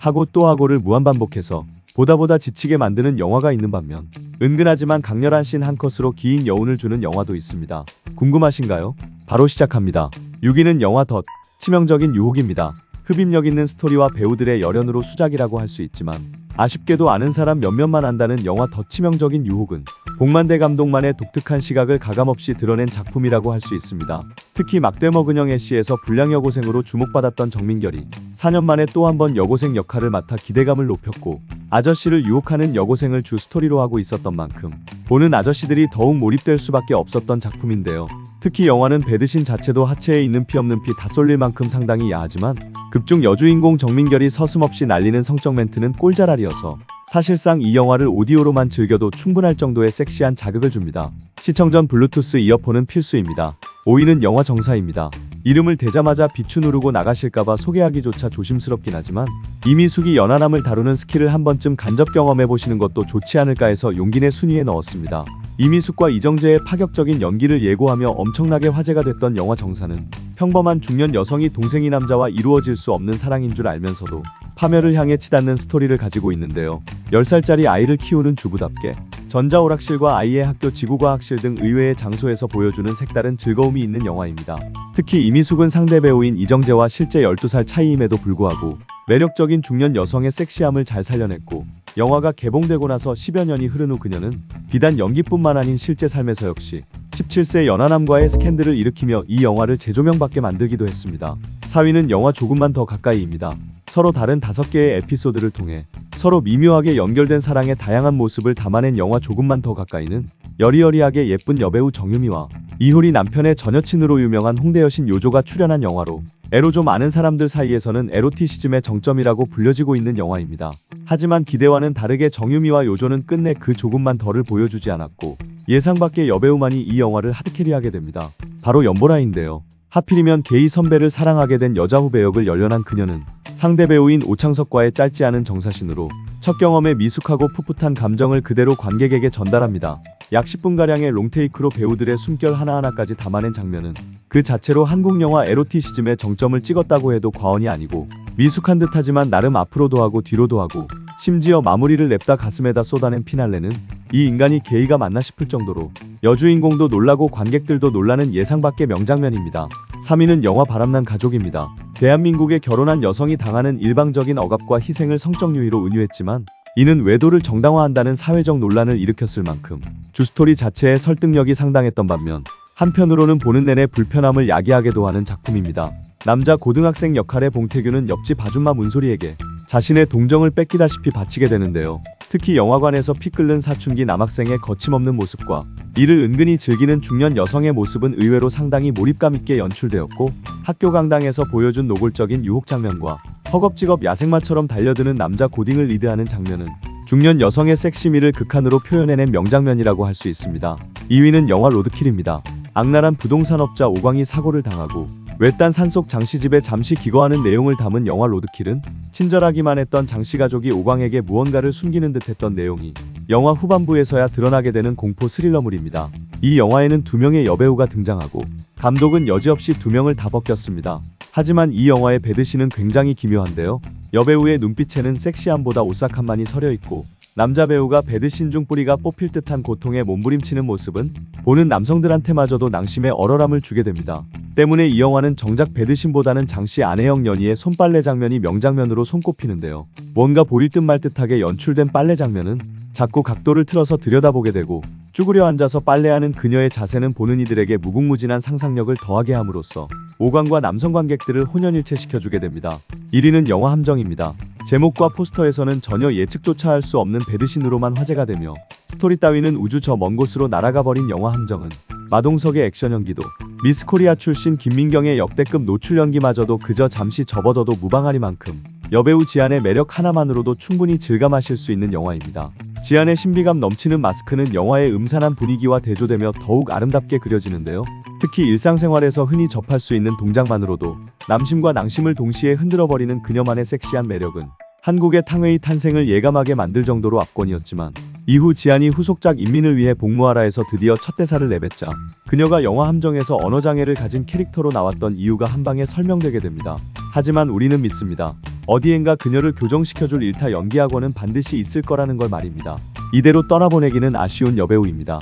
하고 또 하고를 무한반복해서 보다 지치게 만드는 영화가 있는 반면 은근하지만 강렬한 씬 한 컷으로 긴 여운을 주는 영화도 있습니다. 궁금하신가요? 바로 시작합니다. 6위는 영화 덫, 치명적인 유혹입니다. 흡입력 있는 스토리와 배우들의 열연으로 수작이라고 할 수 있지만 아쉽게도 아는 사람 몇몇만 안다는 영화 덫 치명적인 유혹은 복만대 감독만의 독특한 시각을 가감없이 드러낸 작품이라고 할 수 있습니다. 특히 막대 먹은 형 애쉬에서 불량 여고생으로 주목받았던 정민결이 4년 만에 또 한 번 여고생 역할을 맡아 기대감을 높였고 아저씨를 유혹하는 여고생을 주 스토리로 하고 있었던 만큼 보는 아저씨들이 더욱 몰입될 수밖에 없었던 작품인데요. 특히 영화는 배드신 자체도 하체에 있는 피 없는 피 다 쏠릴 만큼 상당히 야하지만 극중 여주인공 정민결이 서슴없이 날리는 성적 멘트는 꼴자랄이어서 사실상 이 영화를 오디오로만 즐겨도 충분할 정도의 섹시한 자극을 줍니다. 시청 전 블루투스 이어폰은 필수입니다. 5위는 영화 정사입니다. 이름을 대자마자 비추 누르고 나가실까봐 소개하기조차 조심스럽긴 하지만 이미숙이 연하남을 다루는 스킬을 한 번쯤 간접 경험해보시는 것도 좋지 않을까 해서 용기 내 순위에 넣었습니다. 이미숙과 이정재의 파격적인 연기를 예고하며 엄청나게 화제가 됐던 영화 정사는 평범한 중년 여성이 동생이 남자와 이루어질 수 없는 사랑인 줄 알면서도 파멸을 향해 치닫는 스토리를 가지고 있는데요. 10살짜리 아이를 키우는 주부답게 전자오락실과 아이의 학교 지구과학실 등 의외의 장소에서 보여주는 색다른 즐거움이 있는 영화입니다. 특히 이미숙은 상대 배우인 이정재와 실제 12살 차이임에도 불구하고 매력적인 중년 여성의 섹시함을 잘 살려냈고 영화가 개봉되고 나서 10여 년이 흐른 후 그녀는 비단 연기뿐만 아닌 실제 삶에서 역시 17세 연하남과의 스캔들을 일으키며 이 영화를 재조명받게 만들기도 했습니다. 4위는 영화 조금만 더 가까이입니다. 서로 다른 5개의 에피소드를 통해 서로 미묘하게 연결된 사랑의 다양한 모습을 담아낸 영화 조금만 더 가까이는 여리여리하게 예쁜 여배우 정유미와 이효리 남편의 전여친으로 유명한 홍대 여신 요조가 출연한 영화로 에로 좀 아는 사람들 사이에서는 에로티시즘의 정점이라고 불려지고 있는 영화입니다. 하지만 기대와는 다르게 정유미와 요조는 끝내 그 조금만 더를 보여주지 않았고 예상 밖의 여배우만이 이 영화를 하드캐리하게 됩니다. 바로 연보라인데요. 하필이면 게이 선배를 사랑하게 된 여자 후배 역을 연연한 그녀는 상대 배우인 오창석과의 짧지 않은 정사신으로 첫 경험에 미숙하고 풋풋한 감정을 그대로 관객에게 전달합니다. 약 10분가량의 롱테이크로 배우들의 숨결 하나하나까지 담아낸 장면은 그 자체로 한국 영화 에로티시즘의 정점을 찍었다고 해도 과언이 아니고 미숙한 듯하지만 나름 앞으로도 하고 뒤로도 하고 심지어 마무리를 냅다 가슴에다 쏟아낸 피날레는 이 인간이 게이가 맞나 싶을 정도로 여주인공도 놀라고 관객들도 놀라는 예상 밖의 명장면입니다. 3위는 영화 바람난 가족입니다. 대한민국의 결혼한 여성이 당하는 일방적인 억압과 희생을 성적 유희로 은유했지만 이는 외도를 정당화한다는 사회적 논란을 일으켰을 만큼 주스토리 자체의 설득력이 상당했던 반면 한편으로는 보는 내내 불편함을 야기하게도 하는 작품입니다. 남자 고등학생 역할의 봉태규는 옆집 아줌마 문소리에게 자신의 동정을 뺏기다시피 바치게 되는데요. 특히 영화관에서 피 끓는 사춘기 남학생의 거침없는 모습과 이를 은근히 즐기는 중년 여성의 모습은 의외로 상당히 몰입감 있게 연출되었고 학교 강당에서 보여준 노골적인 유혹 장면과 허겁지겁 야생마처럼 달려드는 남자 고딩을 리드하는 장면은 중년 여성의 섹시미를 극한으로 표현해낸 명장면이라고 할 수 있습니다. 2위는 영화 로드킬입니다. 악랄한 부동산업자 오광이 사고를 당하고 외딴 산속 장씨 집에 잠시 기거하는 내용을 담은 영화 로드킬은 친절하기만 했던 장씨 가족이 오광에게 무언가를 숨기는 듯했던 내용이 영화 후반부에서야 드러나게 되는 공포 스릴러물입니다. 이 영화에는 2명의 여배우가 등장하고 감독은 여지없이 2명을 다 벗겼습니다. 하지만 이 영화의 배드신은 굉장히 기묘한데요. 여배우의 눈빛에는 섹시함보다 오싹함만이 서려있고 남자 배우가 배드신 중 뿌리가 뽑힐 듯한 고통에 몸부림치는 모습은 보는 남성들한테마저도 낭심의 얼얼함을 주게 됩니다. 때문에 이 영화는 정작 배드신보다는 장씨 아내형 연희의 손빨래 장면이 명장면으로 손꼽히는데요. 뭔가 보릴 듯 말 듯하게 연출된 빨래 장면은 자꾸 각도를 틀어서 들여다보게 되고 쭈그려 앉아서 빨래하는 그녀의 자세는 보는 이들에게 무궁무진한 상상력을 더하게 함으로써 오광과 남성 관객들을 혼연일체시켜주게 됩니다. 1위는 영화 함정입니다. 제목과 포스터에서는 전혀 예측조차 할 수 없는 배드신으로만 화제가 되며 스토리 따위는 우주 저 먼 곳으로 날아가 버린 영화 함정은 마동석의 액션 연기도 미스코리아 출신 김민경의 역대급 노출 연기마저도 그저 잠시 접어둬도 무방하리만큼 여배우 지안의 매력 하나만으로도 충분히 즐감하실 수 있는 영화입니다. 지안의 신비감 넘치는 마스크는 영화의 음산한 분위기와 대조되며 더욱 아름답게 그려지는데요. 특히 일상생활에서 흔히 접할 수 있는 동작만으로도 남심과 낭심을 동시에 흔들어버리는 그녀만의 섹시한 매력은 한국의 탕웨이 탄생을 예감하게 만들 정도로 압권이었지만 이후 지안이 후속작 인민을 위해 복무하라에서 드디어 첫 대사를 내뱉자 그녀가 영화 함정에서 언어장애를 가진 캐릭터로 나왔던 이유가 한방에 설명되게 됩니다. 하지만 우리는 믿습니다. 어디엔가 그녀를 교정시켜줄 일타 연기학원은 반드시 있을 거라는 걸 말입니다. 이대로 떠나보내기는 아쉬운 여배우입니다.